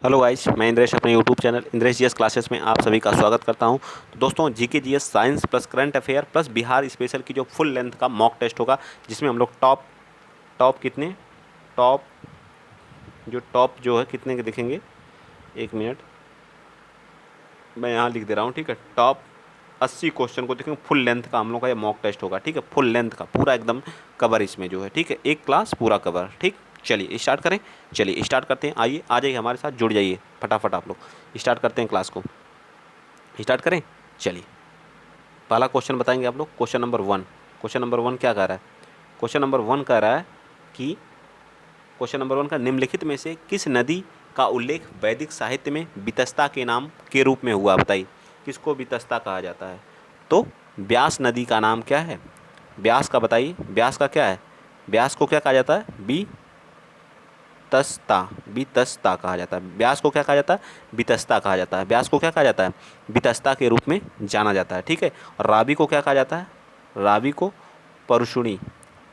Hello guys, मैं इंद्रेश अपने YouTube channel Indresh GS classes में आप सभी का स्वागत करता हूं। तो दोस्तों, GK GS science plus current affair plus Bihar special की जो फुल लेंथ का मॉक टेस्ट होगा, जिसमें हम लोग टॉप टॉप कितने टॉप टॉप जो है कितने के देखेंगे। एक मिनट, मैं यहाँ लिख दे रहा हूँ, ठीक है। टॉप 80 क्वेश्चन को देखेंगे। फुल लेंथ का हम लोग का ये मॉक टेस्ट होगा, ठीक है। फुल लेंथ का पूरा एकदम कवर इसमें जो है, ठीक है। एक क्लास पूरा कवर, ठीक। चलिए स्टार्ट करें। चलिए स्टार्ट करते हैं। आइए, आ जाइए हमारे साथ, जुड़ जाइए फटाफट। आप लोग स्टार्ट करते हैं क्लास को। स्टार्ट करें। चलिए, पहला क्वेश्चन बताएंगे आप लोग। Question number 1। क्वेश्चन नंबर 1 क्या कह रहा है? क्वेश्चन नंबर 1 कह रहा है कि क्वेश्चन नंबर 1 का निम्नलिखित में से किस नदी का उल्लेख वैदिक साहित्य में वितस्ता के नाम के रूप में हुआ? बताइए, किसको वितस्ता कहा जाता है? तो ब्यास नदी का नाम क्या है? ब्यास का बताइए, ब्यास का क्या है? ब्यास को क्या कहा जाता है? तस्ता, वितस्ता कहा जाता है। ब्यास को क्या कहा जाता है? वितस्ता कहा जाता है। ब्यास को क्या कहा जाता है? वितस्ता के रूप में जाना जाता है, ठीक है। और रावी को क्या कहा जाता है? रावी को परुषुणी,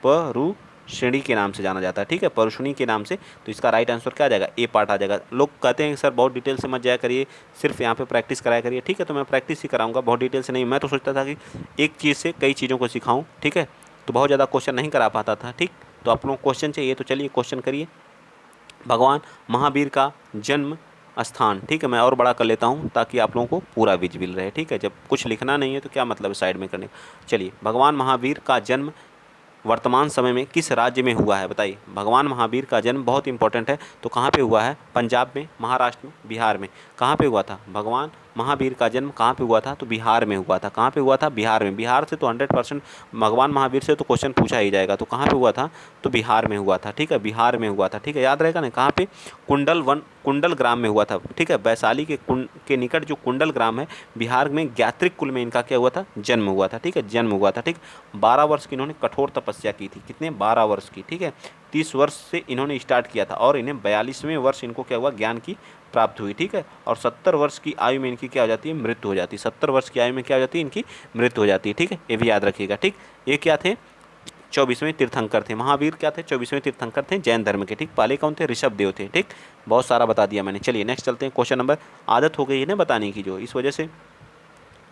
परुषिणी के नाम से जाना जाता है, ठीक है। परुषुणी के नाम से। तो इसका राइट आंसर क्या आ जाएगा? ए पार्ट आ जाएगा। लोग कहते हैं कि सर बहुत डिटेल से मत जाया करिए, सिर्फ यहाँ पे प्रैक्टिस कराया करिए, ठीक है। तो मैं प्रैक्टिस ही कराऊंगा, बहुत डिटेल से नहीं। मैं तो सोचता था कि एक चीज़ से कई चीज़ों को सिखाऊं, ठीक है। तो बहुत ज़्यादा क्वेश्चन नहीं करा पाता था, ठीक। तो आप लोग क्वेश्चन चाहिए तो चलिए क्वेश्चन करिए। भगवान महावीर का जन्म स्थान, ठीक है। मैं और बड़ा कर लेता हूँ ताकि आप लोगों को पूरा विजिबल रहे, ठीक है। जब कुछ लिखना नहीं है तो क्या मतलब है साइड में करने का। चलिए, भगवान महावीर का जन्म वर्तमान समय में किस राज्य में हुआ है? बताइए। भगवान महावीर का जन्म बहुत इंपॉर्टेंट है, तो कहाँ पे हुआ है? पंजाब में, महाराष्ट्र में, बिहार में। कहाँ पे हुआ था भगवान महावीर का जन्म? कहाँ पे हुआ था? तो बिहार में हुआ था। कहाँ पे हुआ था? बिहार में। बिहार से तो 100% भगवान महावीर से तो क्वेश्चन पूछा ही जाएगा। तो कहाँ पे हुआ था? तो बिहार में हुआ था, ठीक है। बिहार में हुआ था, ठीक है। याद रहेगा ना? कहाँ पे? कुंडल ग्राम में हुआ था, ठीक है। वैशाली के निकट जो कुंडल ग्राम है, बिहार में, ज्ञात्रिक कुल में इनका क्या हुआ था? जन्म हुआ था, ठीक है। जन्म हुआ था, ठीक। 12 वर्ष की इन्होंने कठोर तपस्या की थी। कितने? 12 वर्ष की, ठीक है। 30 वर्ष से इन्होंने स्टार्ट किया था और इन्हें 42वें वर्ष इनको क्या हुआ? ज्ञान की प्राप्त हुई, ठीक है। और 70 वर्ष की आयु में इनकी क्या हो जाती है? मृत्यु हो जाती है। 70 वर्ष की आयु में क्या हो जाती है? इनकी मृत्यु हो जाती है, ठीक है। ये भी याद रखिएगा, ठीक। ये क्या थे? 24वें तीर्थंकर थे। महावीर क्या थे? 24वें तीर्थंकर थे जैन धर्म के, ठीक। पहले कौन थे? ऋषभ देव थे, ठीक। बहुत सारा बता दिया मैंने। चलिए नेक्स्ट चलते हैं। क्वेश्चन नंबर, आदत हो गई है ना बताने की, जो इस वजह से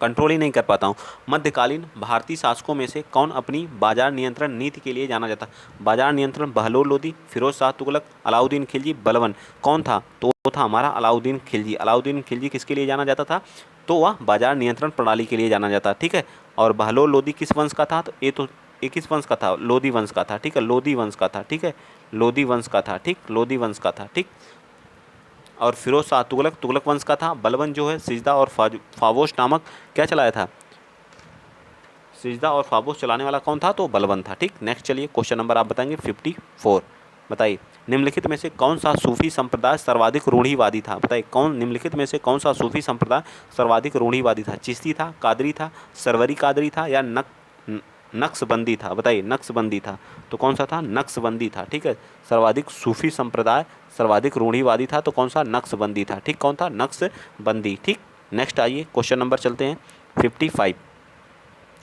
कंट्रोल ही नहीं कर पाता हूँ। मध्यकालीन भारतीय शासकों में से कौन अपनी बाजार नियंत्रण नीति के लिए जाना जाता? बाजार नियंत्रण बहलोल लोदी, फिरोज शाह तुगलक, अलाउद्दीन खिलजी, बलबन। कौन था? तो वो था हमारा अलाउद्दीन खिलजी। अलाउद्दीन खिलजी किसके लिए जाना जाता था? तो वह बाजार नियंत्रण प्रणाली के लिए जाना जाता, ठीक है। और बहलोल लोदी किस वंश का था? ये किस वंश का था? लोधी वंश का था, ठीक है। लोधी वंश का था, ठीक है। लोधी वंश का था, ठीक। लोधी वंश का था, ठीक। और फिरोज शाह तुगलक तुगलक वंश का था। बलबन जो है सिजदा और फावोश नामक क्या चलाया था? सिजदा और फावोश चलाने वाला कौन था? तो बलबन था, ठीक। नेक्स्ट चलिए, क्वेश्चन नंबर आप बताएंगे 54। बताइए, निम्नलिखित में से कौन सा सूफी संप्रदाय सर्वाधिक रूढ़िवादी था? बताइए, कौन निम्नलिखित में से कौन सा सूफी संप्रदाय सर्वाधिक रूढ़िवादी था? चिश्ती था, कादरी था, सरवरी कादरी था, या नक्शबंदी था? बताइए, नक्शबंदी था। तो कौन सा था? नक्शबंदी था, ठीक है। सर्वाधिक सूफी संप्रदाय सर्वाधिक रूढ़िवादी था, तो कौन सा? नक्शबंदी था, ठीक। कौन था? नक्शबंदी, ठीक। नेक्स्ट आइए, क्वेश्चन नंबर चलते हैं 55।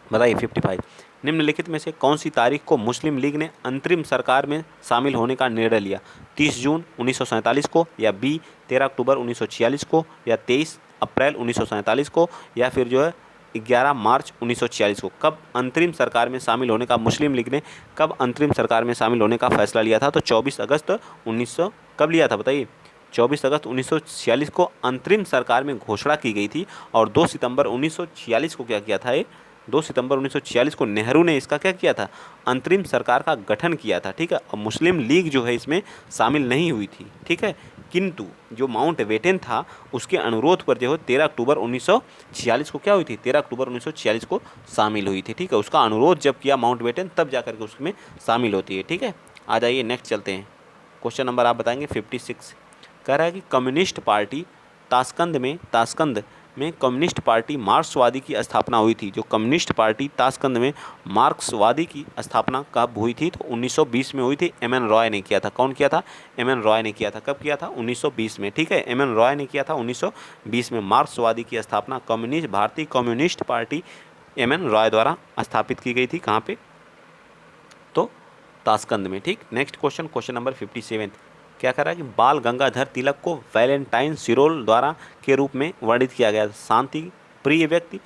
बताइए 55, निम्नलिखित में से कौन सी तारीख को मुस्लिम लीग ने अंतरिम सरकार में शामिल होने का निर्णय लिया? 30 जून 1947 को, या बी 13 अक्टूबर 1946 को, या 23 अप्रैल 1947 को, या फिर जो है 11 मार्च 1946 को? कब अंतरिम सरकार में शामिल होने का मुस्लिम लीग ने कब अंतरिम सरकार में शामिल होने का फैसला लिया था? तो 24 अगस्त 1900 कब लिया था? बताइए। 24 अगस्त 1946 को अंतरिम सरकार में घोषणा की गई थी। और 2 सितंबर 1946 को क्या किया था? ये 2 सितंबर 1946 को नेहरू ने इसका क्या किया था? अंतरिम सरकार का गठन किया था, ठीक है। और मुस्लिम लीग जो है इसमें शामिल नहीं हुई थी, ठीक है। किंतु जो माउंट बेटन था उसके अनुरोध पर जो है 13 अक्टूबर 1946 को क्या हुई थी? 13 अक्टूबर 1946 को शामिल हुई थी, ठीक है। उसका अनुरोध जब किया माउंट बेटन, तब जाकर के उसमें शामिल होती है, ठीक है। आ जाइए नेक्स्ट चलते हैं। क्वेश्चन नंबर आप बताएंगे 56। कह रहा है कि कम्युनिस्ट पार्टी ताशकंद में कम्युनिस्ट पार्टी मार्क्सवादी की स्थापना हुई थी। जो कम्युनिस्ट पार्टी ताशकंद में मार्क्सवादी की स्थापना कब हुई थी? तो 1920 में हुई थी। एम एन रॉय ने किया था। कौन किया था? एम एन रॉय ने किया था। कब किया था? 1920 में, ठीक है। एम एन रॉय ने किया था 1920 में। मार्क्सवादी की स्थापना भारतीय communist party M N Roy द्वारा स्थापित की गई थी। कहाँ पे? तो ताशकंद में, ठीक। Next question, question number 57। क्या कर रहा है कि बाल गंगाधर तिलक को वैलेंटाइन सिरोल द्वारा के रूप में वर्णित किया गया। शांति प्रिय व्यक्ति,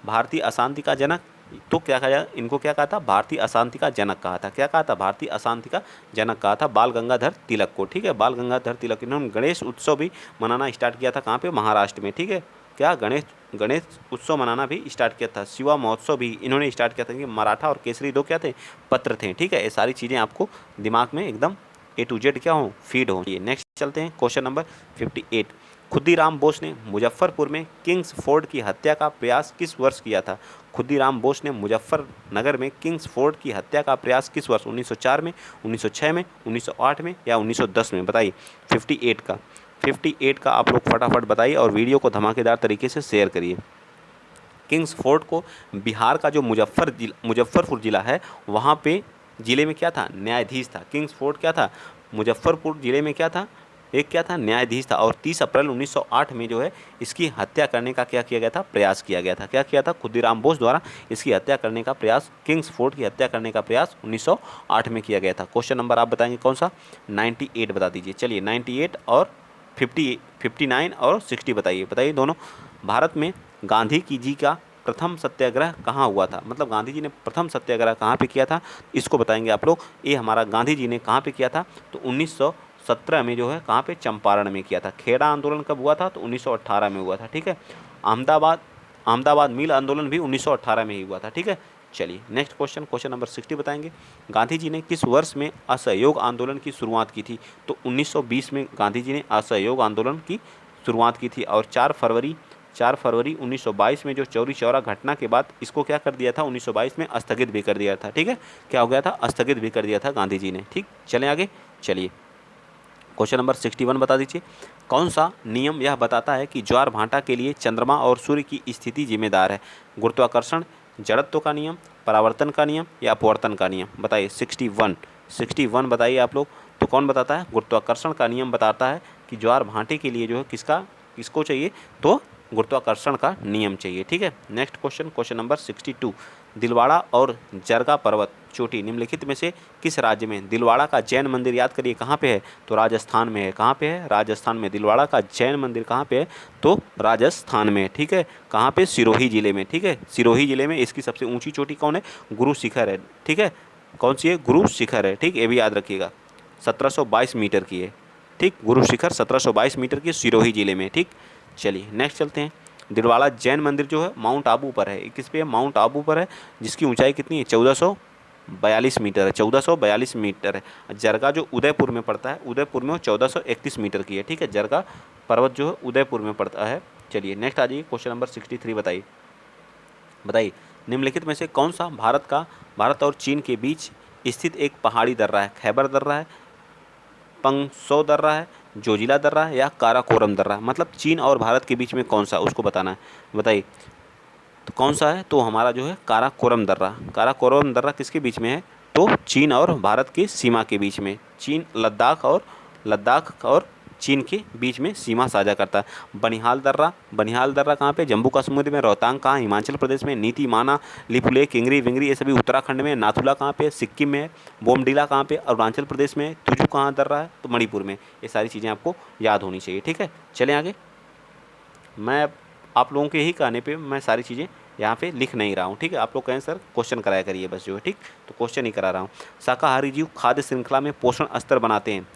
भारतीय अशांति का जनक। तो क्या कहा, इनको क्या कहा था, भारतीय अशांति का जनक कहा था। क्या कहा था, भारतीय अशांति का जनक कहा था बाल गंगाधर तिलक को। ठीक है, बाल गंगाधर तिलक। इन्होंने गणेश उत्सव भी मनाना स्टार्ट किया था। कहाँ पे, महाराष्ट्र में। ठीक है, क्या गणेश उत्सव मनाना भी स्टार्ट किया था। शिवा महोत्सव भी इन्होंने स्टार्ट किया था। कि मराठा और केसरी दो क्या थे, पत्र थे। ठीक है, ये सारी चीज़ें आपको दिमाग में एकदम A to Z क्या हो, फीड हो। ये नेक्स्ट चलते हैं क्वेश्चन नंबर 58। खुदीराम बोस ने मुजफ्फरपुर में किंग्स फोर्ड की हत्या का प्रयास किस वर्ष किया था। खुदीराम बोस ने मुजफ्फरनगर में किंग्स फोर्ड की हत्या का प्रयास किस वर्ष, 1904 में, 1906 में, 1908 में या 1910 में, बताइए। 58 का आप लोग फटाफट बताइए और वीडियो को धमाकेदार तरीके से शेयर करिए। किंग्स फोर्ट को बिहार का जो मुजफ्फरपुर ज़िला है वहाँ पे ज़िले में क्या था, न्यायाधीश था। किंग्स फोर्ट क्या था, मुजफ्फरपुर ज़िले में क्या था, एक क्या था, न्यायाधीश था। और 30 अप्रैल 1908 में जो है इसकी हत्या करने का क्या किया गया था, प्रयास किया गया था। क्या किया था, खुदीराम बोस द्वारा इसकी हत्या करने का प्रयास, किंग्स फोर्ट की हत्या करने का प्रयास 1908 में किया गया था। क्वेश्चन नंबर आप बताएंगे कौन सा, 98 बता दीजिए। चलिए 98 और 59 और 60 बताइए दोनों। भारत में गांधी जी का प्रथम सत्याग्रह कहाँ हुआ था, मतलब गांधी जी ने प्रथम सत्याग्रह कहाँ पे किया था, इसको बताएंगे आप लोग। ये हमारा गांधी जी ने कहाँ पे किया था, तो 1917 में जो है कहाँ पे, चंपारण में किया था। खेड़ा आंदोलन कब हुआ था, तो 1918 में हुआ था। ठीक है, अहमदाबाद मिल आंदोलन भी 1918 में ही हुआ था। ठीक है, चलिए नेक्स्ट क्वेश्चन नंबर 60 बताएंगे। गांधी जी ने किस वर्ष में असहयोग आंदोलन की शुरुआत की थी, तो 1920 में गांधी जी ने असहयोग आंदोलन की शुरुआत की थी। और 4 फरवरी 1922 में जो चौरी चौरा घटना के बाद इसको क्या कर दिया था, 1922 में स्थगित भी कर दिया था। ठीक है, क्या हो गया था, स्थगित भी कर दिया था गांधी जी ने। ठीक, चलें आगे। चलिए क्वेश्चन नंबर 61 बता दीजिए। कौन सा नियम यह बताता है कि ज्वार भाटा के लिए चंद्रमा और सूर्य की स्थिति जिम्मेदार है। गुरुत्वाकर्षण, जड़त्व का नियम, परावर्तन का नियम या अपवर्तन का नियम, बताइए। 61 बताइए आप लोग। तो कौन बताता है, गुरुत्वाकर्षण का नियम बताता है कि ज्वार भाटे के लिए जो है किसको चाहिए, तो गुरुत्वाकर्षण का नियम चाहिए। ठीक है, नेक्स्ट क्वेश्चन नंबर 62। दिलवाड़ा और जरगा पर्वत चोटी निम्नलिखित में से किस राज्य में। दिलवाड़ा का जैन मंदिर याद करिए कहाँ पे है, तो राजस्थान में है। कहाँ पे है, राजस्थान में। दिलवाड़ा का जैन मंदिर कहाँ पे है, तो राजस्थान में। ठीक है, कहाँ पे, सिरोही जिले में। ठीक है, सिरोही जिले में। इसकी सबसे ऊंची चोटी कौन है, गुरु शिखर है। ठीक है, कौन सी है, गुरु शिखर है। ठीक, ये भी याद रखिएगा, 1722 मीटर की है। ठीक, गुरु शिखर 1722 मीटर की, सिरोही जिले में। ठीक, चलिए नेक्स्ट चलते हैं। दिलवाड़ा जैन मंदिर जो है माउंट आबू पर है। किस पे है, माउंट आबू पर है, जिसकी ऊंचाई कितनी है, 1442 मीटर है। 1442 मीटर है। जरगा जो उदयपुर में पड़ता है, उदयपुर में वो 1431 मीटर की है। ठीक है, जरगा पर्वत जो है उदयपुर में पड़ता है। चलिए नेक्स्ट आ जाइए, क्वेश्चन नंबर 63 बताइए निम्नलिखित में से कौन सा भारत और चीन के बीच स्थित एक पहाड़ी दर्रा है। खैबर दर्रा है, पंगसो दर्रा है, जोजिला दर्रा है या काराकोरम दर्रा। मतलब चीन और भारत के बीच में कौन सा, उसको बताना है, बताइए। तो कौन सा है, तो हमारा जो है काराकोरम दर्रा किसके बीच में है, तो चीन और भारत की सीमा के बीच में। चीन लद्दाख और चीन के बीच में सीमा साझा करता है। बनिहाल दर्रा कहाँ पे, जम्मू कश्मीर में। रोहतांग कहाँ, हिमाचल प्रदेश में। नीति माना, लिपुले, किंगरी विंगरी ये सभी उत्तराखंड में। नाथुला कहाँ पे, सिक्किम में। बोमडिला कहाँ पे, अरुणाचल प्रदेश में। तुजू कहाँ दर्रा है, तो मणिपुर में। ये सारी चीज़ें आपको याद होनी चाहिए। ठीक है, चलें आगे। मैं आप लोगों के ही कहने पे मैं सारी चीज़ें यहाँ पे लिख नहीं रहा हूँ। ठीक है, आप लोग कहें सर क्वेश्चन कराया करिए बस जो है। ठीक, तो क्वेश्चन ही करा रहा हूँ। शाकाहारी जीव खाद्य श्रृंखला में पोषण स्तर बनाते हैं।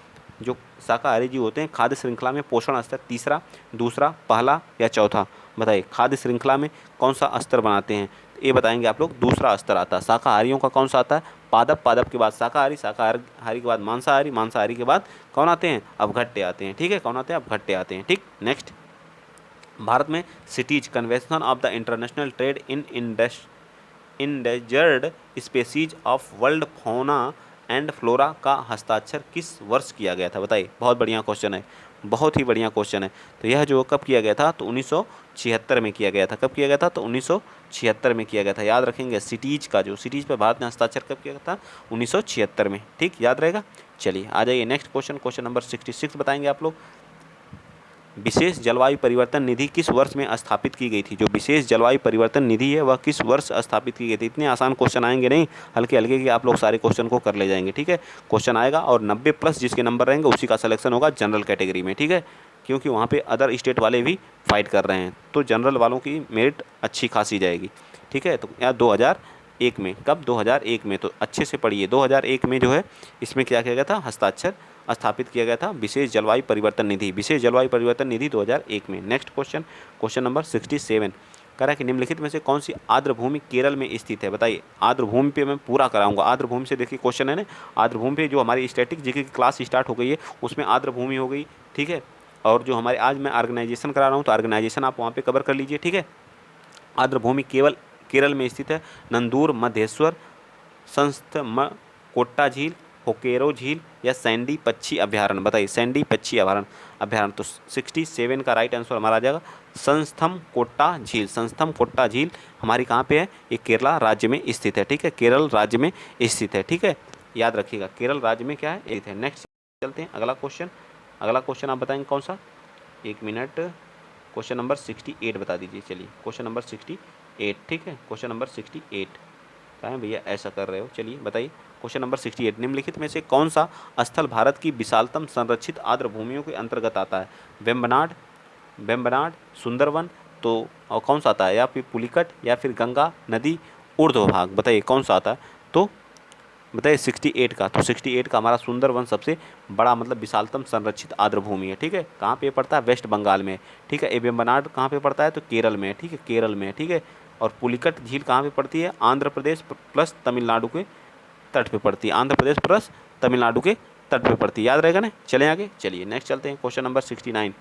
जो शाकाहारी जीव होते हैं खाद्य श्रृंखला में पोषण स्तर, तीसरा, दूसरा, पहला या चौथा, बताइए। खाद्य श्रृंखला में कौन सा स्तर बनाते हैं, ये बताएंगे आप लोग। दूसरा स्तर आता है। शाकाहारियों का कौन सा आता है, पादप के बाद शाकाहारी के बाद मांसाहारी के बाद कौन आते हैं, अपघट्य आते हैं। ठीक है, कौन आते हैं, अपघट्य आते हैं। ठीक, नेक्स्ट। भारत में cities convention of the international trade in endangered species of world fauna and flora का हस्ताक्षर किस वर्ष किया गया था, बताइए। बहुत बढ़िया क्वेश्चन है, बहुत ही बढ़िया क्वेश्चन है। तो यह जो कब किया गया था, तो 1976 में किया गया था। कब किया गया था, तो 1976 में किया गया था। याद रखेंगे, सिटीज पर भारत ने हस्ताक्षर कब किया था, 1976 में। ठीक, याद रहेगा। चलिए आ जाइए नेक्स्ट क्वेश्चन नंबर 66 बताएंगे आप लोग। विशेष जलवायु परिवर्तन निधि किस वर्ष में स्थापित की गई थी? जो विशेष जलवायु परिवर्तन निधि है वह किस वर्ष स्थापित की गई थी? इतने आसान क्वेश्चन आएंगे नहीं, हल्के हल्के कि आप लोग सारे क्वेश्चन को कर ले जाएंगे। ठीक है, क्वेश्चन आएगा और 90 प्लस जिसके नंबर रहेंगे उसी का सिलेक्शन होगा जनरल कैटेगरी में। ठीक है, क्योंकि वहाँ पे अदर स्टेट वाले भी फाइट कर रहे हैं, तो जनरल वालों की मेरिट अच्छी खासी जाएगी। ठीक है, तो यहाँ 2001 में, कब? 2001 में। तो अच्छे से पढ़िए, 2001 में जो है इसमें क्या किया गया था? हस्ताक्षर स्थापित किया गया था विशेष जलवायु परिवर्तन निधि, विशेष जलवायु परिवर्तन निधि 2001 में। नेक्स्ट क्वेश्चन, क्वेश्चन नंबर 67 कह रहा है कि निम्नलिखित में से कौन सी आर्द्र भूमि केरल में स्थित है? बताइए। आर्द्र भूमि पे मैं पूरा कराऊंगा। आर्द्र भूमि से देखिए क्वेश्चन है ना, आर्द्र भूमि पे जो हमारी स्टैटिक जीके की क्लास स्टार्ट हो गई है उसमें आर्द्र भूमि हो गई। ठीक है, और जो हमारे आज मैं ऑर्गेनाइजेशन करा रहा हूँ तो ऑर्गेनाइजेशन आप वहाँ पे कवर कर लीजिए। ठीक है, आर्द्र भूमि केवल केरल में स्थित है। नंदूर, मधेश्वर, संस्थम, कोट्टा झील, होकेरो झील या सैंडी पक्षी अभ्यारण्य? बताइए, सैंडी पक्षी अभ्यारण्य। तो 67 का राइट आंसर हमारा आ जाएगा संस्थम कोट्टा झील। संस्थम कोट्टा झील हमारी कहाँ पे है? ये केरला राज्य में स्थित है। ठीक है, केरल राज्य में स्थित है। ठीक है, याद रखिएगा केरल राज्य में क्या है? स्थित है। नेक्स्ट चलते हैं, अगला क्वेश्चन। अगला क्वेश्चन आप बताएंगे कौन सा? 1 मिनट, क्वेश्चन नंबर 68 बता दीजिए। चलिए, क्वेश्चन नंबर 68। ठीक है, क्वेश्चन नंबर 68 कहाँ है भैया? ऐसा कर रहे हो, चलिए बताइए। क्वेश्चन नंबर 68, निम्नलिखित में से कौन सा स्थल भारत की विशालतम संरक्षित आर्द्र भूमियों के अंतर्गत आता है? वेम्बनाड, सुंदरवन, तो और कौन सा आता है? या फिर पुलिकट या फिर गंगा नदी ऊर्ध्व भाग? बताइए कौन सा आता है? तो बताइए 68 का। तो 68 का हमारा सुंदरवन सबसे बड़ा मतलब विशालतम संरक्षित आर्द्र भूमि है। ठीक है, कहाँ पे पड़ता है? वेस्ट बंगाल में। ठीक है, वेम्बनाड कहाँ पे पड़ता है? तो केरल में। ठीक है, केरल में। ठीक है, और पुलिकट झील कहाँ पे पड़ती है? आंध्र प्रदेश प्लस तमिलनाडु के तट पे पड़ती है। आंध्र प्रदेश प्लस तमिलनाडु के तट पे पड़ती है, याद रहेगा ना। चलें आगे, चलिए नेक्स्ट चलते हैं। क्वेश्चन नंबर 69,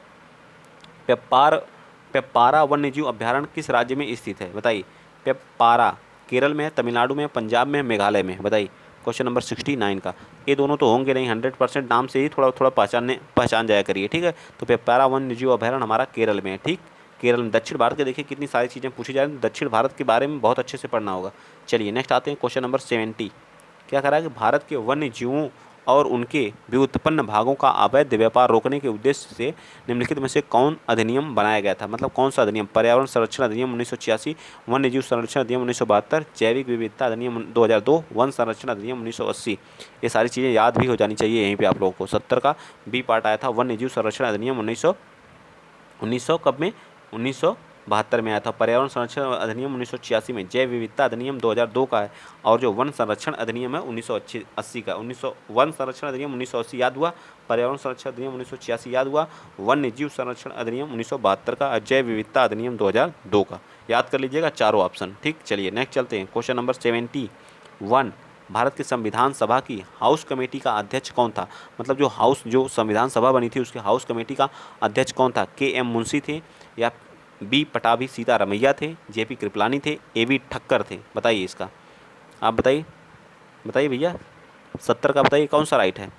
पेप्पारा वन्यजीव अभ्यारण्य किस राज्य में स्थित है? बताइए। पेप्पारा केरल में है, तमिलनाडु में है, पंजाब में है, मेघालय में है? बताइए। क्वेश्चन नंबर 69 का, ये दोनों तो होंगे नहीं, 100% नाम से ही थोड़ा थोड़ा पहचान जाया करिए। ठीक है, तो पेप्पारा वन्यजीव अभ्यारण्य हमारा केरल में है। ठीक, केरल में। दक्षिण भारत के देखिए कितनी सारी चीज़ें पूछी जा रही हैं, दक्षिण भारत के बारे में बहुत अच्छे से पढ़ना होगा। चलिए नेक्स्ट आते हैं, क्वेश्चन नंबर 70 क्या कह रहा है कि भारत के वन्य जीवों और उनके व्युत्पन्न भागों का अवैध व्यापार रोकने के उद्देश्य से निम्नलिखित में से कौन अधिनियम बनाया गया था? मतलब कौन सा अधिनियम? पर्यावरण संरक्षण अधिनियम 1986, वन्य जीव संरक्षण अधिनियम 1972, जैविक विविधता अधिनियम 2002, वन संरक्षण अधिनियम 1980। ये सारी चीज़ें याद भी हो जानी चाहिए यहीं पर आप लोगों को। 70 का बी पार्ट आया था, वन्य जीव संरक्षण अधिनियम 1900 कब में? 1972 में आया था। पर्यावरण संरक्षण अधिनियम 1986 में। जैव विविधता अधिनियम 2002 का है। और जो वन संरक्षण अधिनियम है 1980 का। वन संरक्षण अधिनियम 1980 याद हुआ, पर्यावरण संरक्षण अधिनियम 1986 याद हुआ, वन्य जीव संरक्षण अधिनियम 1972 का, जैव विविधता अधिनियम 2002 का। याद कर लीजिएगा चारों ऑप्शन। ठीक, चलिए नेक्स्ट चलते हैं। क्वेश्चन नंबर 71, भारत की संविधान सभा की हाउस कमेटी का अध्यक्ष कौन था? मतलब जो संविधान सभा बनी थी उसके हाउस कमेटी का अध्यक्ष कौन था? के.एम. मुंशी थे, या बी पटाभी सीतारमैया थे, जेपी कृपलानी थे, एवी ठक्कर थे? बताइए इसका, आप बताइए भैया। 70 का बताइए कौन सा राइट है?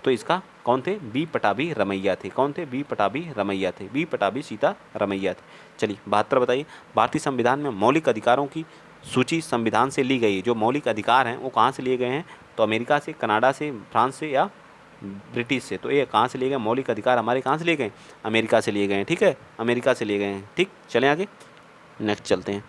तो इसका कौन थे? बी पटाभी रमैया थे। कौन थे? बी पटाभी रमैया थे, बी पटाभी सीतारमैया थे। चलिए 72 बताइए, भारतीय संविधान में मौलिक अधिकारों की सूची संविधान से ली गई। जो मौलिक अधिकार हैं वो कहाँ से लिए गए हैं? तो अमेरिका से, कनाडा से, फ्रांस से या ब्रिटिश से। तो ये कहाँ से लिए गए? मौलिक अधिकार हमारे कहाँ से लिए गए? अमेरिका से लिए गए हैं। ठीक है, अमेरिका से लिए गए हैं। ठीक, चलें आगे, नेक्स्ट चलते हैं।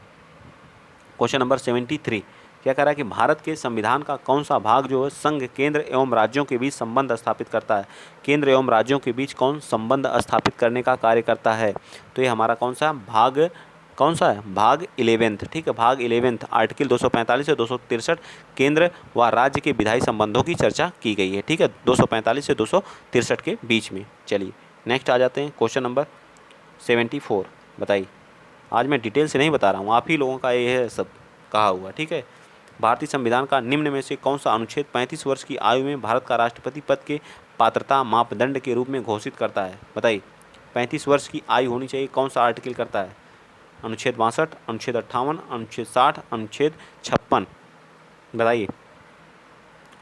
क्वेश्चन नंबर 73 क्या कह रहा है कि भारत के संविधान का कौन सा भाग जो है संघ, केंद्र एवं राज्यों के बीच संबंध स्थापित करता है? केंद्र एवं राज्यों के बीच कौन संबंध स्थापित करने का कार्य करता है? तो ये हमारा कौन सा भाग, कौन सा है? भाग 11। ठीक है, भाग 11 आर्टिकल 245 से 263 केंद्र व राज्य के विधायी संबंधों की चर्चा की गई है। ठीक है, 245 से 263 के बीच में। चलिए नेक्स्ट आ जाते हैं, क्वेश्चन नंबर 74 बताइए। आज मैं डिटेल से नहीं बता रहा हूँ, आप ही लोगों का ये है सब कहा हुआ। ठीक है, भारतीय संविधान का निम्न में से कौन सा अनुच्छेद 35 वर्ष की आयु में भारत का राष्ट्रपति पद के पात्रता मापदंड के रूप में घोषित करता है? बताइए। 35 वर्ष की आयु होनी चाहिए, कौन सा आर्टिकल करता है? अनुच्छेद 62, अनुच्छेद 58, अनुच्छेद 60, अनुच्छेद 56? बताइए,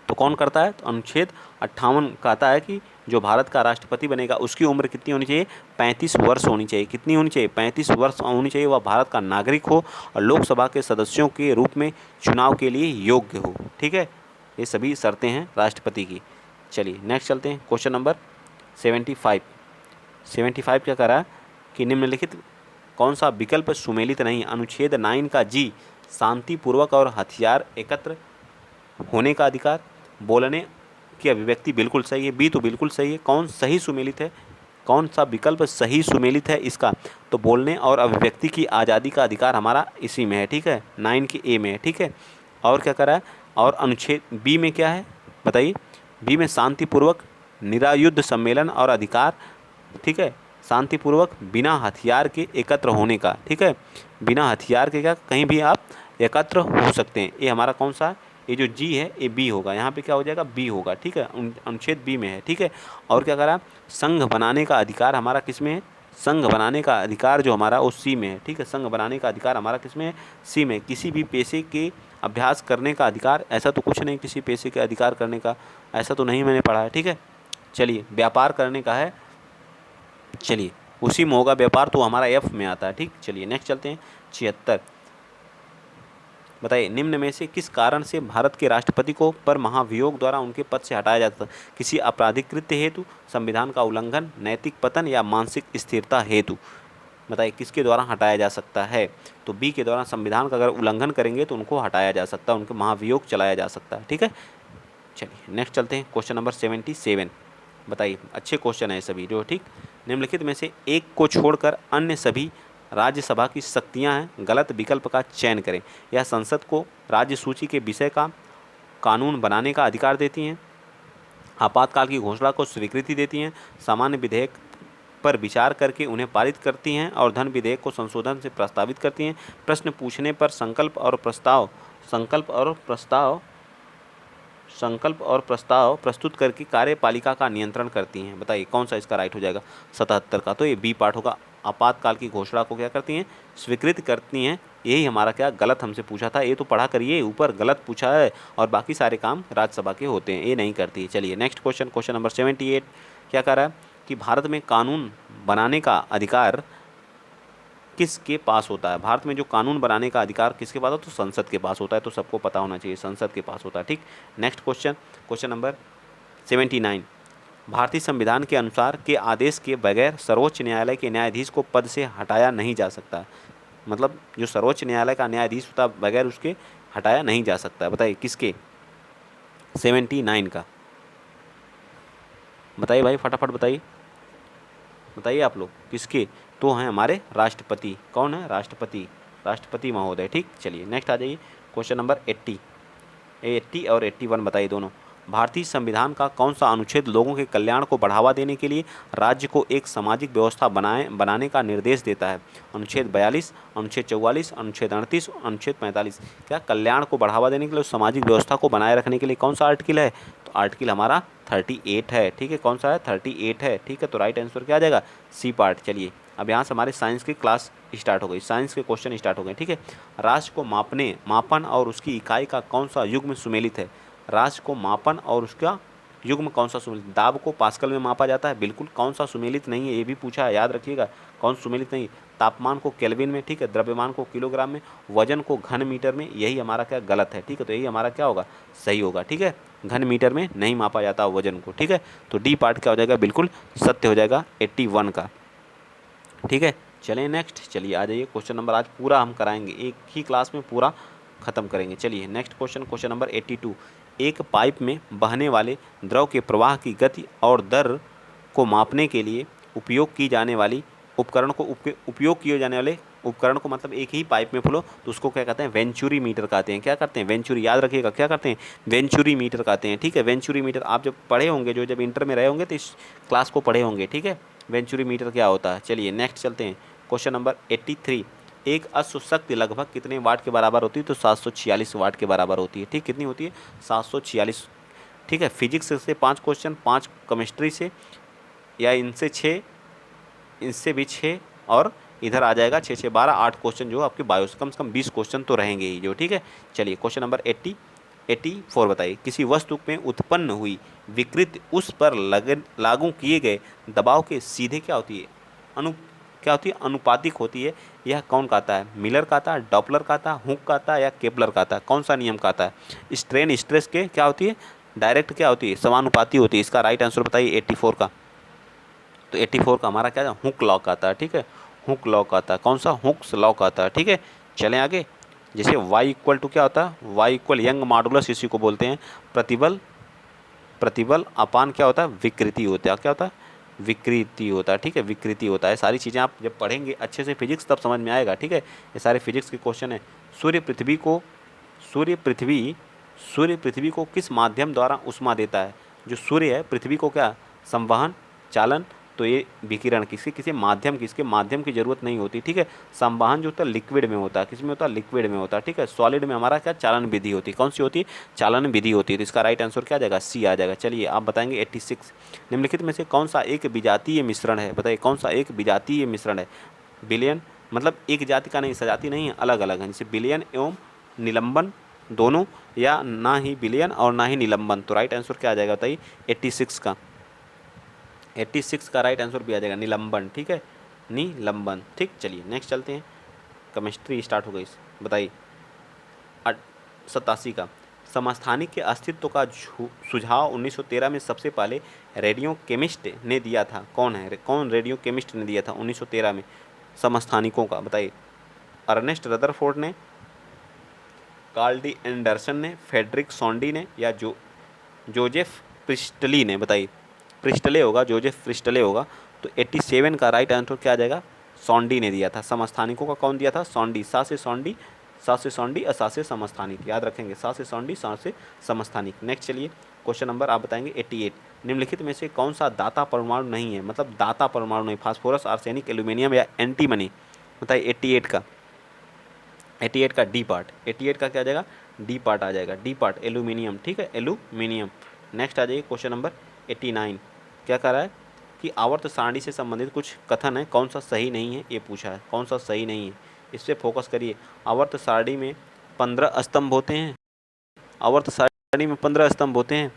तो कौन करता है? तो अनुच्छेद 58 कहता है कि जो भारत का राष्ट्रपति बनेगा उसकी उम्र कितनी होनी चाहिए? 35 वर्ष होनी चाहिए। कितनी होनी चाहिए? 35 वर्ष होनी चाहिए। वह भारत का नागरिक हो और लोकसभा के सदस्यों के रूप में चुनाव के लिए योग्य हो। ठीक है, ये सभी शर्तें हैं राष्ट्रपति की। चलिए नेक्स्ट चलते हैं, क्वेश्चन नंबर 75 75 क्या कह रहा है कि निम्नलिखित कौन सा विकल्प सुमेलित नहीं। अनुच्छेद 9 का जी शांतिपूर्वक और हथियार एकत्र होने का अधिकार, बोलने की अभिव्यक्ति बिल्कुल सही है, बी तो बिल्कुल सही है। कौन सही सुमेलित है, कौन सा विकल्प सही सुमेलित है इसका, तो बोलने और अभिव्यक्ति की आज़ादी का अधिकार हमारा इसी में है, ठीक है, 9 के ए में है, ठीक है। और क्या करा है, और अनुच्छेद बी में क्या है बताइए, बी में शांतिपूर्वक निरायुद्ध सम्मेलन और अधिकार, ठीक है, शांतिपूर्वक बिना हथियार के एकत्र होने का, ठीक है, बिना हथियार के क्या कहीं भी आप एकत्र हो सकते हैं। ये हमारा कौन सा है, ये जो जी है ये बी होगा, यहाँ पे क्या हो जाएगा, बी होगा, ठीक है, अनुच्छेद बी में है, ठीक है। और क्या करा, संघ बनाने का अधिकार हमारा किस में है, संघ बनाने का अधिकार जो हमारा वो सी में है, ठीक है, संघ बनाने का अधिकार हमारा किस में है, सी में। किसी भी पेशे के अभ्यास करने का अधिकार, ऐसा तो कुछ नहीं, किसी पेशे के अधिकार करने का ऐसा तो नहीं मैंने पढ़ा है, ठीक है। चलिए व्यापार करने का है, चलिए उसी में होगा व्यापार, तो हमारा एफ में आता है, ठीक। चलिए नेक्स्ट चलते हैं 76, बताइए निम्न में से किस कारण से भारत के राष्ट्रपति को पर महाभियोग द्वारा उनके पद से हटाया जाता है। किसी आपराधिक कृत्य हेतु, संविधान का उल्लंघन, नैतिक पतन या मानसिक स्थिरता हेतु, बताइए किसके द्वारा हटाया जा सकता है। तो बी के द्वारा, संविधान का अगर उल्लंघन करेंगे तो उनको हटाया जा सकता है, उनके महाभियोग चलाया जा सकता है, ठीक है। चलिए नेक्स्ट चलते हैं क्वेश्चन नंबर 77, बताइए अच्छे क्वेश्चन है सभी जो, ठीक। निम्नलिखित में से एक को छोड़कर अन्य सभी राज्यसभा की शक्तियां हैं, गलत विकल्प का चयन करें। यह संसद को राज्य सूची के विषय का कानून बनाने का अधिकार देती हैं, आपातकाल की घोषणा को स्वीकृति देती हैं, सामान्य विधेयक पर विचार करके उन्हें पारित करती हैं और धन विधेयक को संशोधन से प्रस्तावित करती हैं, प्रश्न पूछने पर संकल्प और प्रस्ताव प्रस्तुत करके कार्यपालिका का नियंत्रण करती हैं। बताइए कौन सा इसका राइट हो जाएगा 77 का, तो ये बी पार्ट होगा। आपातकाल की घोषणा को क्या करती हैं, स्वीकृत करती हैं। यही हमारा क्या गलत हमसे पूछा था, ये तो पढ़ा करिए, ऊपर गलत पूछा है और बाकी सारे काम राज्यसभा के होते हैं, ये नहीं करती। चलिए नेक्स्ट क्वेश्चन, क्वेश्चन नंबर 78 क्या कह रहा है कि भारत में कानून बनाने का अधिकार किसके पास होता है। भारत में जो कानून बनाने का अधिकार किसके पास होता है, तो संसद के पास होता है, तो सबको पता होना चाहिए संसद के पास होता है, ठीक। नेक्स्ट क्वेश्चन, क्वेश्चन नंबर 79, भारतीय संविधान के अनुसार के आदेश के बगैर सर्वोच्च न्यायालय के न्यायाधीश को पद से हटाया नहीं जा सकता। मतलब जो सर्वोच्च न्यायालय का न्यायाधीश होता है बगैर उसके हटाया नहीं जा सकता। बताइए किसके, 79 का बताइए भाई, फटाफट बताइए, बताइए आप लोग किसके, तो हैं हमारे राष्ट्रपति। कौन है, राष्ट्रपति महोदय, ठीक। चलिए नेक्स्ट आ जाइए क्वेश्चन नंबर 80 और 81 बताइए दोनों। भारतीय संविधान का कौन सा अनुच्छेद लोगों के कल्याण को बढ़ावा देने के लिए राज्य को एक सामाजिक व्यवस्था बनाने का निर्देश देता है। अनुच्छेद 42, अनुच्छेद 44, अनुच्छेद 38, अनुच्छेद 45। क्या कल्याण को बढ़ावा देने के लिए, सामाजिक व्यवस्था को बनाए रखने के लिए कौन सा आर्टिकल है, तो आर्टिकल हमारा 38 है, ठीक है। कौन सा है, 38 है, ठीक है। तो राइट आंसर क्या आ जाएगा, सी पार्ट। चलिए अब यहाँ से हमारे साइंस की क्लास स्टार्ट हो गई, साइंस के क्वेश्चन स्टार्ट हो गए, ठीक है। राष्ट्र को मापन और उसकी इकाई का कौन सा युग्म सुमेलित है। राष्ट्र को मापन और उसका युग्म कौन सा सुमेलित, दाब को पास्कल में मापा जाता है, बिल्कुल। कौन सा सुमेलित नहीं है ये भी पूछा है, याद रखिएगा कौन सुमेलित नहीं। तापमान को केल्विन में, ठीक है। द्रव्यमान को किलोग्राम में, वजन को घन मीटर में, यही हमारा क्या गलत है, ठीक है। तो यही हमारा क्या होगा, सही होगा, ठीक है। घन मीटर में नहीं मापा जाता वजन को, ठीक है। तो डी पार्ट क्या हो जाएगा, बिल्कुल सत्य हो जाएगा 81 का, ठीक है। चलिए नेक्स्ट, चलिए आ जाइए क्वेश्चन नंबर, आज पूरा हम कराएंगे, एक ही क्लास में पूरा खत्म करेंगे। चलिए नेक्स्ट क्वेश्चन, क्वेश्चन नंबर 82, एक पाइप में बहने वाले द्रव के प्रवाह की गति और दर को मापने के लिए उपयोग किए जाने वाले उपकरण को मतलब एक ही पाइप में फ्लो, तो उसको क्या कहते हैं, वेंचुरी मीटर कहते हैं। क्या करते हैं, वेंचुरी, याद रखिएगा क्या करते हैं, वेंचुरी मीटर कहते हैं, ठीक है। वेंचुरी मीटर आप जब पढ़े होंगे, जब इंटर में रहे होंगे तो इस क्लास को पढ़े होंगे, ठीक है। वेंचुरी मीटर क्या होता है। चलिए नेक्स्ट चलते हैं क्वेश्चन नंबर 83, एक अश्व शक्ति लगभग कितने वाट के बराबर होती है, तो 746 वाट के बराबर होती है, ठीक। कितनी होती है, 746, ठीक है। फिजिक्स से 5 क्वेश्चन, 5 केमिस्ट्री से, या इनसे 6, इससे भी 6, और इधर आ जाएगा 6 6 12 8 क्वेश्चन जो आपके बायो से कम 20 क्वेश्चन तो रहेंगे ही जो, ठीक है। चलिए क्वेश्चन नंबर 84 बताइए, किसी वस्तु में उत्पन्न हुई विकृति उस पर लागू किए गए दबाव के सीधे क्या होती है, अनुपातिक होती है। यह कौन कहता है, मिलर कहता है, डॉपलर कहता है, हुक कहता है, या केपलर कहता है, कौन सा नियम कहता है। स्ट्रेन स्ट्रेस के क्या होती है, डायरेक्ट क्या होती है, समानुपाती होती है। इसका राइट आंसर बताइए 84 का, तो 84 का हमारा क्या हुक लॉक आता है, ठीक है, हुक लॉक आता है। कौन सा? हुक्स लॉक आता है, ठीक है। चलें आगे। जैसे y इक्वल टू क्या होता है? y इक्वल यंग मॉडुलस, इसी को बोलते हैं प्रतिबल, प्रतिबल अपान क्या होता है? विकृति होता है। क्या होता है? विकृति होता है, ठीक है, विकृति होता है। सारी चीज़ें आप जब पढ़ेंगे अच्छे से फिजिक्स तब समझ में आएगा, ठीक है। ये सारे फिजिक्स के क्वेश्चन है। सूर्य पृथ्वी को सूर्य पृथ्वी सूर्य पृथ्वी को किस माध्यम द्वारा ऊष्मा देता है? जो सूर्य है पृथ्वी को क्या संवहन, चालन, तो ये विकिरण किसी किसी माध्यम की, इसके माध्यम की जरूरत नहीं होती, ठीक है। संवहन जो होता है लिक्विड में होता है, किस में होता है? लिक्विड में होता है, ठीक है। सॉलिड में हमारा क्या चालन विधि होती है? कौन सी होती है? चालन विधि होती है। तो इसका राइट आंसर क्या आ जाएगा? सी आ जाएगा। चलिए आप बताएंगे 86 निम्नलिखित में से कौन सा एक विजातीय मिश्रण है? बताइए कौन सा एक विजातीय मिश्रण है? विलयन मतलब एक जाति का नहीं, सजाति नहीं है, अलग अलग है, जैसे विलयन एवं निलंबन दोनों, या ना ही विलयन और ना ही निलंबन। तो राइट आंसर क्या आ जाएगा बताइए? 86 का 86 का राइट आंसर भी आ जाएगा निलंबन, ठीक है, निलंबन, ठीक। चलिए नेक्स्ट चलते हैं। केमिस्ट्री स्टार्ट हो गई। बताइए 87 का समस्थानिक के अस्तित्व का सुझाव 1913 में सबसे पहले रेडियो केमिस्ट ने दिया था। कौन है? कौन रेडियो केमिस्ट ने दिया था 1913 में समस्थानिकों का? बताइए अर्नेस्ट रदरफोर्ड ने, कार्ल डी एंडरसन ने, फेडरिक सॉन्डी ने, या जोजेफ प्रिस्टली ने? बताइए प्रिस्टले होगा, जोजेफ प्रिस्टले होगा। तो 87 का राइट आंसर क्या आ जाएगा? सॉन्डी ने दिया था। समस्थानिकों का कौन दिया था? सॉन्डी। सा से सॉन्डी, सा से सॉन्डी और सा से समस्थानिक, याद रखेंगे, सा से सॉन्डी, सा से समस्थानिक। नेक्स्ट चलिए क्वेश्चन नंबर आप बताएंगे 88 निम्नलिखित में से कौन सा दाता परमाणु नहीं है? मतलब दाता परमाणु नहीं, फास्फोरस, आर्सेनिक, एल्यूमिनियम या एंटीमनी। बताइए 88 का डी पार्ट, 88 का क्या आ जाएगा? डी पार्ट आ जाएगा, डी पार्ट एल्यूमिनियम, ठीक है, एल्यूमिनियम। नेक्स्ट आ जाइए क्वेश्चन नंबर 89 क्या कह रहा है कि आवर्त सारणी से संबंधित कुछ कथन है, कौन सा सही नहीं है ये पूछा है। कौन सा सही नहीं है इस पर फोकस करिए। आवर्त सारणी में 15 स्तंभ होते हैं, आवर्त सारणी में 15 स्तंभ होते हैं।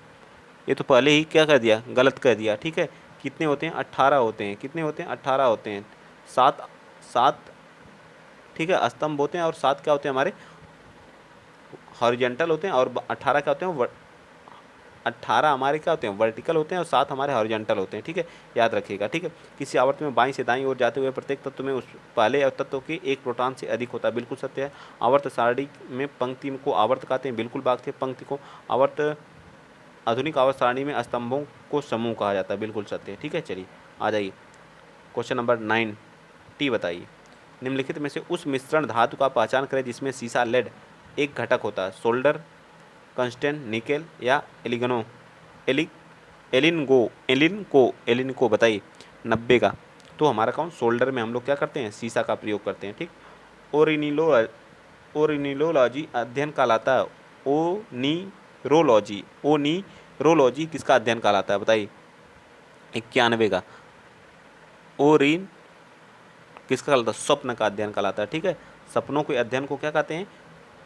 ये तो पहले ही क्या कर दिया? गलत कर दिया, ठीक है। कितने होते हैं? 18 होते हैं। कितने होते हैं? 18 होते हैं। 7 7 ठीक है स्तंभ होते हैं, और 7 क्या होते हैं? हमारे हॉरिजेंटल होते हैं, और 18 क्या होते हैं? 18 हमारे क्या होते हैं? वर्टिकल होते हैं, और 7 हमारे हॉरिजॉन्टल होते हैं, ठीक है, याद रखिएगा, ठीक है। किसी आवर्त में बाईं से दाईं ओर जाते हुए प्रत्येक तत्व में उस पहले तत्व के एक प्रोटॉन से अधिक होता है, बिल्कुल सत्य है। आवर्त सारणी में पंक्ति को आवर्त कहते हैं, बिल्कुल बात है। पंक्ति को आवर्त, आधुनिक आवर्त सारणी में स्तंभों को समूह कहा जाता है, बिल्कुल सत्य है, ठीक है। चलिए आ जाइए क्वेश्चन नंबर 90 बताइए निम्नलिखित में से उस मिश्रण धातु का पहचान करें जिसमें सीसा लेड एक घटक होता है। सोल्डर, कंस्टेंट, निकेल या एलिगनो एलिनको। बताइए 90 का। तो हमारा कौन? सोल्डर में हम लोग क्या करते हैं? सीसा का प्रयोग करते हैं, ठीक। ओरिनिलोलॉजी अध्ययन कहलाता है। ओनीरोलॉजी किसका अध्ययन कहलाता है? बताइए 91 का। ओरिन किसका कहलाता है? स्वप्न का अध्ययन कहलाता है, ठीक है। सपनों के अध्ययन को क्या कहते हैं?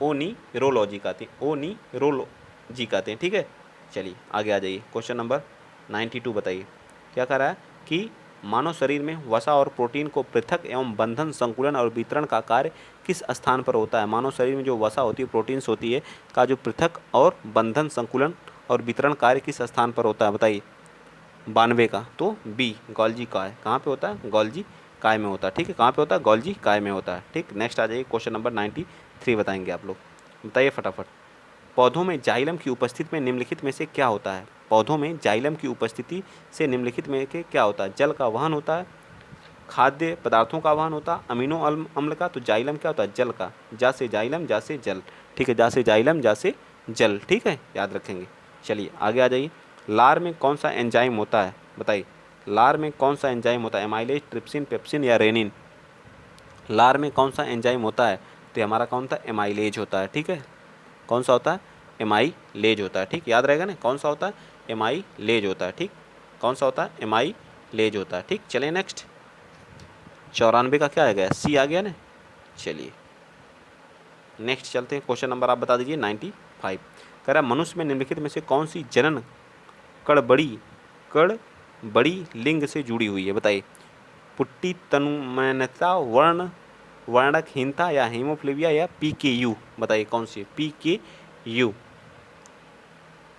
ओनीरोलॉजी कहते हैं, ओनीरोलॉजी कहते हैं, ठीक है। चलिए आगे आ जाइए क्वेश्चन नंबर 92 बताइए क्या कह रहा है कि मानव शरीर में वसा और प्रोटीन को पृथक एवं बंधन, संकुलन और वितरण का कार्य किस स्थान पर होता है? मानव शरीर में जो वसा होती है, प्रोटीन्स होती है, का जो पृथक और बंधन, संकुलन और वितरण कार्य किस स्थान पर होता है? बताइए 92 का। तो बी गोल्जी काय। कहाँ पे होता है? गोल्जी काय में होता है, ठीक है। कहाँ पे होता है? गोल्जी काय में होता है, ठीक। नेक्स्ट आ जाइए क्वेश्चन नंबर 93 बताएंगे आप लोग। बताइए फटाफट। पौधों में जाइलम की उपस्थिति में निम्नलिखित में से क्या होता है? पौधों में जाइलम की उपस्थिति से निम्नलिखित में के क्या होता है? जल का वहन होता है, खाद्य पदार्थों का वहन होता है, अमीनो अम्ल का। तो जाइलम क्या होता है? जल का। जा से जाइलम, जा से जल, ठीक है, जा से जाइलम, जा से जल, ठीक है, याद रखेंगे। चलिए आगे आ जाइए। लार में कौन सा एंजाइम होता है? बताइए लार में कौन सा एंजाइम होता है? एमाइलेज, ट्रिप्सिन, पेप्सिन या रेनिन? लार में कौन सा एंजाइम होता है? तो हमारा कौन था? एमाइलेज होता है, ठीक है। कौन सा होता है? एमाइलेज होता है, ठीक, याद रहेगा ना। कौन सा होता है? एमाइलेज होता है, ठीक। कौन सा होता है? एमाइलेज होता है, ठीक। चलिए नेक्स्ट 94 का क्या आ गया? सी आ गया ना। चलिए नेक्स्ट चलते हैं। क्वेश्चन नंबर आप बता दीजिए 95। कह रहा मनुष्य में निम्नलिखित में से कौन सी जनन कड़बड़ी लिंग से जुड़ी हुई है? बताइए पुट्टी, तनुमयनता, वर्णकहीनता या हीमोफिलिया या PKU? बताइए कौन सी है? PKU।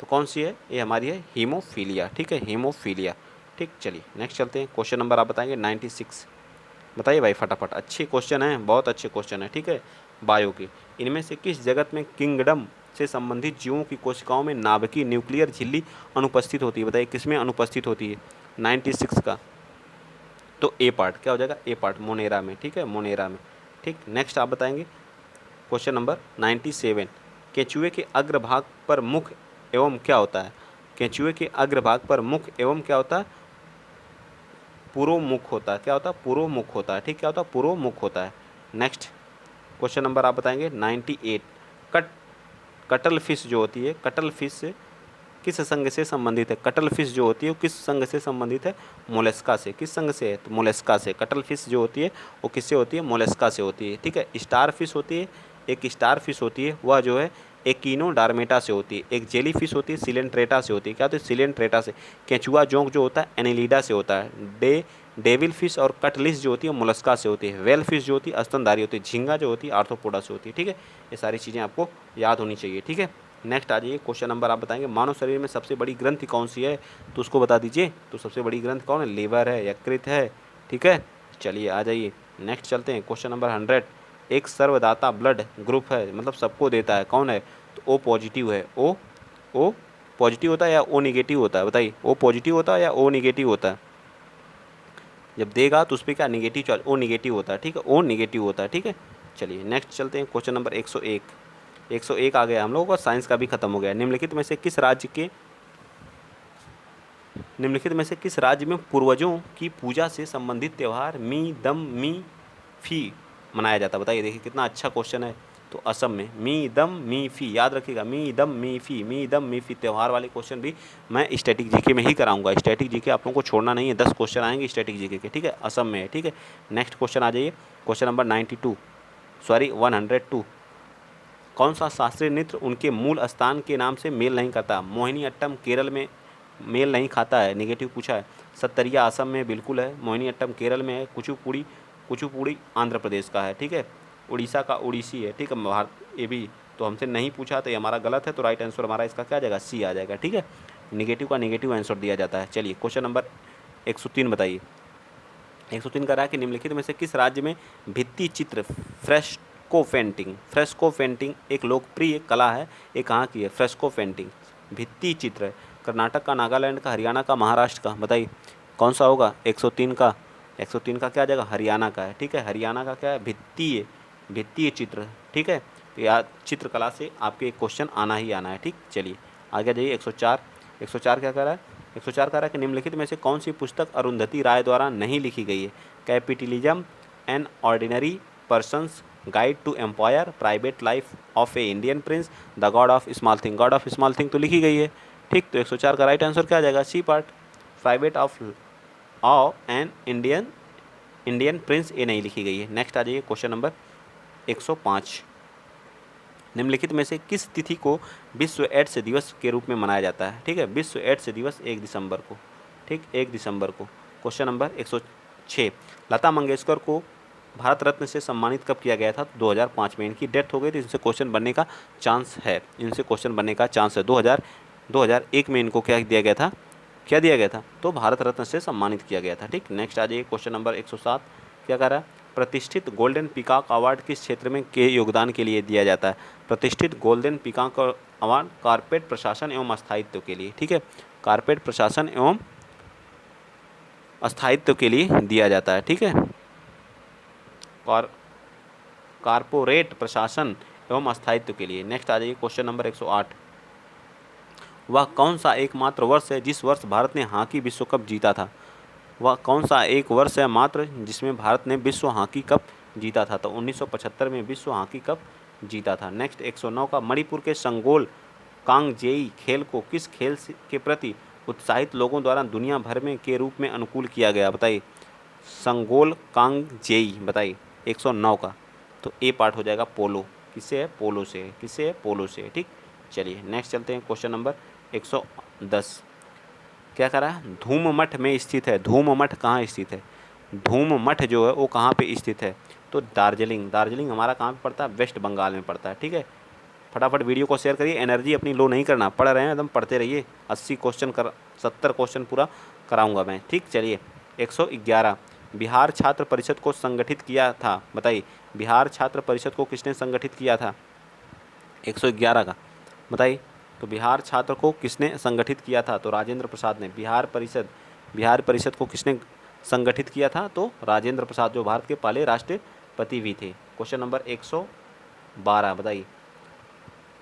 तो कौन सी है? ये हमारी है हीमोफीलिया, ठीक है, हीमोफीलिया, ठीक। ठीक, चलिए नेक्स्ट चलते हैं। क्वेश्चन नंबर आप बताएंगे 96। बताइए भाई फटाफट, अच्छे क्वेश्चन हैं, बहुत अच्छे क्वेश्चन हैं, ठीक है। बायो के, इनमें से किस जगत में किंगडम से संबंधित जीवों की कोशिकाओं में नाभिकीय न्यूक्लियर झिल्ली अनुपस्थित होती है? बताइए किसमें अनुपस्थित होती है 96 का? तो ए पार्ट क्या हो जाएगा, ए पार्ट मोनेरा में, ठीक है, मोनेरा में। ठीक, नेक्स्ट आप बताएंगे क्वेश्चन नंबर 97। केंचुए के अग्रभाग पर मुख एवं क्या होता है? केंचुए के अग्रभाग पर मुख एवं क्या होता है? पुरोमुख होता है। क्या होता है? पुरोमुख होता है, ठीक, क्या होता है? पुरोमुख होता है। नेक्स्ट क्वेश्चन नंबर आप बताएंगे 98। कटल फिश जो होती है, कटल फिश किस संघ से संबंधित है? कटल फिश जो होती है वो किस संघ से संबंधित है? मोलस्का से। किस संघ से है? तो मोलस्का से। कटल फिश जो होती है वो किससे होती है? मोलस्का से होती है, ठीक है। स्टार फिश होती है, एक स्टार फिश होती है, वह जो है एकिनोडार्मेटा से होती है। एक जेली फिश होती है, सिलेंट्रेटा से होती है। क्या होती है? सिलेंट्रेटा से। केंचुआ जोंक जो होता है एनेलिडा से होता है। डेविल फिश और कटलिस जो होती है मोलस्का से होती है। वेल फिश जो होती है स्तनधारी होती है। झींगा जो होती है आर्थ्रोपोडा से होती है, ठीक है। ये सारी चीज़ें आपको याद होनी चाहिए, ठीक है। नेक्स्ट आ जाइए, क्वेश्चन नंबर आप बताएंगे मानव शरीर में सबसे बड़ी ग्रंथि कौन सी है? तो उसको बता दीजिए। तो सबसे बड़ी ग्रंथि कौन है? लीवर है, यकृत है, ठीक है। चलिए आ जाइए, नेक्स्ट चलते हैं। Question number 100। एक सर्वदाता ब्लड ग्रुप है, मतलब सबको देता है, कौन है? तो ओ पॉजिटिव है। ओ पॉजिटिव होता है या ओ निगेटिव होता है? बताइए, ओ पॉजिटिव होता है या ओ निगेटिव होता है? जब देगा तो उस पर क्या निगेटिव चल, ओ निगेटिव होता है, ठीक है, ओ निगेटिव होता है, ठीक है। चलिए नेक्स्ट चलते हैं। Question number 101। 101 आ गया हम लोगों का, साइंस का भी खत्म हो गया। निम्नलिखित में से किस राज्य में पूर्वजों की पूजा से संबंधित त्यौहार मी दम मी फी मनाया जाता है? बताइए, देखिए कितना अच्छा क्वेश्चन है। तो असम में मी दम मी फी, याद रखिएगा, मी दम मी फी त्यौहार वाले क्वेश्चन भी मैं स्टैटिक जीके में ही कराऊंगा। स्टैटिक जीके आप लोगों को छोड़ना नहीं है, 10 क्वेश्चन आएंगे स्टैटिक जीके के, ठीक है। असम में है, ठीक है। नेक्स्ट क्वेश्चन आ जाइए, क्वेश्चन नंबर 102। कौन सा शास्त्रीय नृत्य उनके मूल स्थान के नाम से मेल नहीं खाता? मोहिनी अट्टम केरल में मेल नहीं खाता है, नेगेटिव पूछा है। सत्तरिया असम में बिल्कुल है। मोहिनी अट्टम केरल में है। कुचिपुड़ी आंध्र प्रदेश का है, ठीक है। उड़ीसा का उड़ीसी है, ठीक है। भारत, ये भी तो हमसे नहीं पूछा, तो ये हमारा गलत है। तो राइट आंसर हमारा इसका क्या आ जाएगा? सी आ जाएगा, ठीक है। नेगेटिव का नेगेटिव आंसर दिया जाता है। चलिए क्वेश्चन नंबर 103 बताइए। 103 का रहा कि निम्नलिखित में से किस राज्य में भित्ति चित्र फ्रेस्को पेंटिंग एक लोकप्रिय कला है? ये कहाँ की है? फ्रेस्को पेंटिंग भित्ति चित्र है। कर्नाटक का, नागालैंड का, हरियाणा का, महाराष्ट्र का? बताइए कौन सा होगा? 103 का क्या आ जाएगा? हरियाणा का है, ठीक है। हरियाणा का क्या है? भित्तीय चित्र, ठीक है। तो यार चित्रकला से आपके एक क्वेश्चन आना ही आना है, ठीक। चलिए आगे जाइए। 104 क्या कर रहा है? 104 कह रहा है कि निम्नलिखित में से कौन सी पुस्तक अरुंधति राय द्वारा नहीं लिखी गई है? Capitalism an ordinary person's guide to empire, private life of a Indian prince, the god of small thing. God of small thing तो लिखी गई है, ठीक। तो 104 का राइट आंसर क्या आ जाएगा? C part, private of an Indian prince, ये नहीं लिखी गई है। नेक्स्ट आ जाइए, क्वेश्चन नंबर 105। निम्नलिखित में से किस तिथि को विश्व एड्स दिवस के रूप में मनाया जाता है? ठीक है, विश्व एड्स दिवस 1 दिसंबर को, ठीक, 1 दिसंबर को। Question number 106। लता मंगेशकर को भारत रत्न से सम्मानित कब किया गया था? 2005 में। इनकी डेथ हो गई थी, इनसे क्वेश्चन बनने का चांस है, 2001 में इनको क्या दिया गया था? तो भारत रत्न से सम्मानित किया गया था, ठीक। नेक्स्ट आ जाइए, क्वेश्चन नंबर 107। क्या कह रहा है? प्रतिष्ठित गोल्डन पीकॉक अवार्ड किस क्षेत्र में के योगदान के लिए दिया जाता है? प्रतिष्ठित गोल्डन पीकॉक अवार्ड कारपेट प्रशासन एवं स्थायित्व के लिए, ठीक है। कारपेट प्रशासन एवं स्थायित्व के लिए दिया जाता है, ठीक है। कारपोरेट प्रशासन एवं स्थायित्व के लिए। नेक्स्ट आ जाइए, क्वेश्चन नंबर 108। वह कौन सा एकमात्र वर्ष है जिस वर्ष भारत ने हॉकी विश्व कप जीता था? वह कौन सा एक वर्ष है मात्र जिसमें भारत ने विश्व हॉकी कप जीता था? तो 1975 में विश्व हॉकी कप जीता था। नेक्स्ट 109 का मणिपुर के संगोल कांगजेई खेल को किस खेल के प्रति उत्साहित लोगों द्वारा दुनिया भर में के रूप में अनुकूल किया गया? बताइए, संगोल कांगजेई, बताइए 109 का। तो ए पार्ट हो जाएगा पोलो। किससे है? पोलो से। किससे है? पोलो से, ठीक। चलिए नेक्स्ट चलते हैं, क्वेश्चन नंबर 110। क्या कह रहा है? धूम मठ में स्थित है। धूम मठ कहाँ स्थित है? धूम मठ जो है वो कहाँ पे स्थित है? तो दार्जिलिंग हमारा कहाँ पे पड़ता है? वेस्ट बंगाल में पड़ता है, ठीक है। फटाफट वीडियो को शेयर करिए, एनर्जी अपनी लो नहीं करना, पढ़ रहे हैं एकदम पढ़ते रहिए। 80 क्वेश्चन 70 क्वेश्चन पूरा कराऊंगा मैं, ठीक। चलिए 111, बिहार छात्र परिषद को संगठित किया था, बताइए बिहार छात्र परिषद को किसने संगठित किया था, 111 का बताइए। तो बिहार छात्र को किसने संगठित किया था, तो राजेंद्र प्रसाद ने। बिहार परिषद को किसने संगठित किया था, तो राजेंद्र प्रसाद, जो भारत के पहले राष्ट्रपति भी थे। क्वेश्चन नंबर 112 बताइए,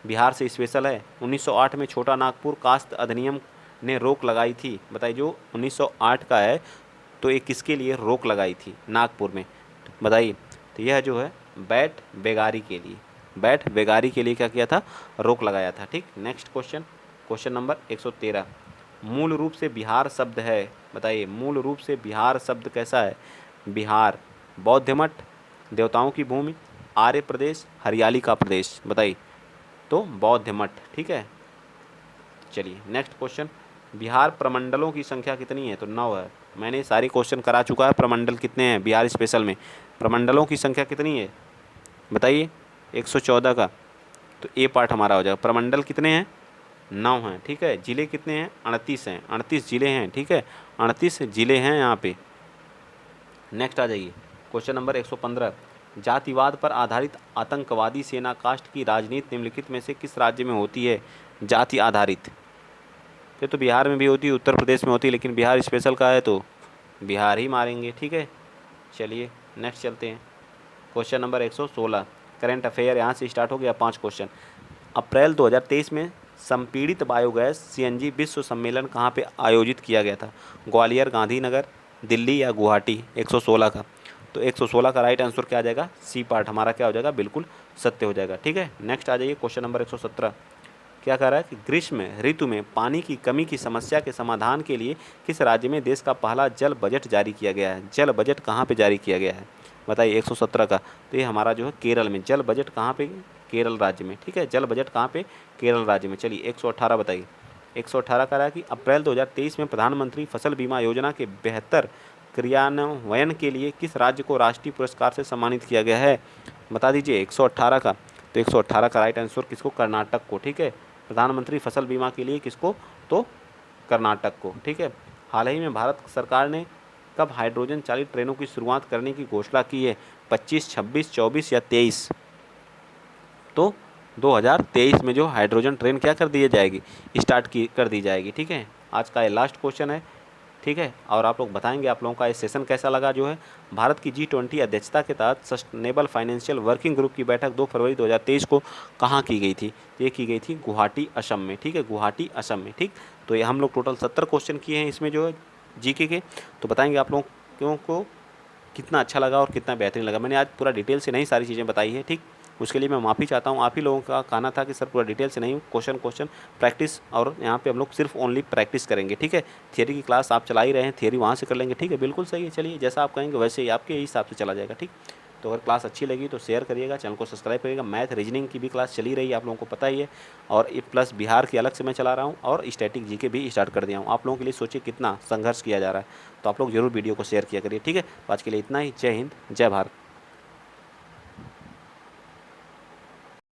बिहार से स्पेशल है। 1908 में छोटा नागपुर कास्ट अधिनियम ने रोक लगाई थी, बताइए जो 1908 का है तो ये किसके लिए रोक लगाई थी नागपुर में, बताइए। तो यह जो है बैट बेगारी के लिए, बैट बेगारी के लिए क्या किया था, रोक लगाया था, ठीक। नेक्स्ट क्वेश्चन, क्वेश्चन नंबर 113, मूल रूप से बिहार शब्द है, बताइए मूल रूप से बिहार शब्द कैसा है, बिहार, बौद्ध मठ, देवताओं की भूमि, आर्य प्रदेश, हरियाली का प्रदेश, बताइए तो बौद्ध मठ, ठीक है। चलिए नेक्स्ट क्वेश्चन, बिहार प्रमंडलों की संख्या कितनी है, तो 9 है। मैंने सारे क्वेश्चन करा चुका है, प्रमंडल कितने हैं बिहार स्पेशल में, प्रमंडलों की संख्या कितनी है बताइए, 114 का। तो ए पार्ट हमारा हो जाएगा, प्रमंडल कितने हैं, 9 हैं, ठीक है। जिले कितने हैं, 38 हैं, 38 जिले हैं, ठीक है, 38 जिले हैं यहाँ पे। नेक्स्ट आ जाइए, क्वेश्चन नंबर 115, जातिवाद पर आधारित आतंकवादी सेना कास्ट की राजनीति निम्नलिखित में से किस राज्य में होती है, जाति आधारित। ये तो बिहार में भी होती है, उत्तर प्रदेश में होती है, लेकिन बिहार स्पेशल का है तो बिहार ही मारेंगे, ठीक है। चलिए नेक्स्ट चलते हैं, क्वेश्चन नंबर 116, करंट अफेयर यहाँ से स्टार्ट हो गया 5 क्वेश्चन। अप्रैल 2023 में संपीड़ित बायोगैस सीएनजी विश्व सम्मेलन कहाँ पे आयोजित किया गया था, ग्वालियर, गांधीनगर, दिल्ली या गुवाहाटी, 116 का। तो 116 का राइट आंसर क्या आ जाएगा, सी पार्ट हमारा क्या हो जाएगा, बिल्कुल सत्य हो जाएगा, ठीक है। नेक्स्ट आ जाइए, क्वेश्चन नंबर 117, क्या कह रहा है कि ग्रीष्म ऋतु में पानी की कमी की समस्या के समाधान के लिए किस राज्य में देश का पहला जल बजट जारी किया गया है, जल बजट कहाँ पे जारी किया गया है, बताइए 117 का। तो ये हमारा जो है केरल में, जल बजट कहाँ पे, केरल राज्य में, ठीक है, जल बजट कहाँ पे, केरल राज्य में। चलिए 118 बताइए, 118 कह रहा है कि अप्रैल 2023 में प्रधानमंत्री फसल बीमा योजना के बेहतर क्रियान्वयन के लिए किस राज्य को राष्ट्रीय पुरस्कार से सम्मानित किया गया है, बता दीजिए 118 का। तो 118 का राइट आंसर किसको, कर्नाटक को, ठीक है, प्रधानमंत्री फसल बीमा के लिए किसको, तो कर्नाटक को, ठीक है। हाल ही में भारत सरकार ने कब हाइड्रोजन चालित ट्रेनों की शुरुआत करने की घोषणा की है, 25, 26, 24 या 23। तो 2023 में जो हाइड्रोजन ट्रेन क्या कर दी जाएगी, कर दी जाएगी, ठीक है। आज का ये लास्ट क्वेश्चन है, ठीक है। और आप लोग बताएंगे आप लोगों का ये सेशन कैसा लगा। जो है भारत की G20 अध्यक्षता के तहत सस्टेनेबल फाइनेंशियल वर्किंग ग्रुप की बैठक 2 फरवरी 2023 को कहाँ की गई थी, तो ये की गई थी गुवाहाटी असम में, ठीक है, गुवाहाटी असम में, ठीक। तो ये हम लोग टोटल 70 क्वेश्चन किए हैं इसमें जो है जीके के। तो बताएंगे आप लोगों को कितना अच्छा लगा और कितना बेहतरीन लगा। मैंने आज पूरा डिटेल से नहीं सारी चीज़ें बताई है, ठीक। उसके लिए मैं माफ़ी चाहता हूँ। आप ही लोगों का कहना था कि सर पूरा डिटेल से नहीं, क्वेश्चन प्रैक्टिस, और यहाँ पे हम लोग सिर्फ ओनली प्रैक्टिस करेंगे, ठीक है। थियरी की क्लास आप चला ही रहे हैं, थियरी वहाँ से कर लेंगे, ठीक है, बिल्कुल सही है। चलिए जैसा आप कहेंगे वैसे ही आपके हिसाब से चला जाएगा, ठीक। तो अगर क्लास अच्छी लगी तो शेयर करिएगा, चैनल को सब्सक्राइब करिएगा। मैथ रीजनिंग की भी क्लास चली रही है, आप लोगों को पता ही है। और ये प्लस बिहार की अलग से मैं चला रहा हूँ, और स्टैटिक जीके भी स्टार्ट कर दिया हूँ। आप लोगों के लिए सोचिए कितना संघर्ष किया जा रहा है। तो आप लोग जरूर वीडियो को शेयर किया करिए, ठीक है। तो आज के लिए इतना ही। जय हिंद, जय भारत।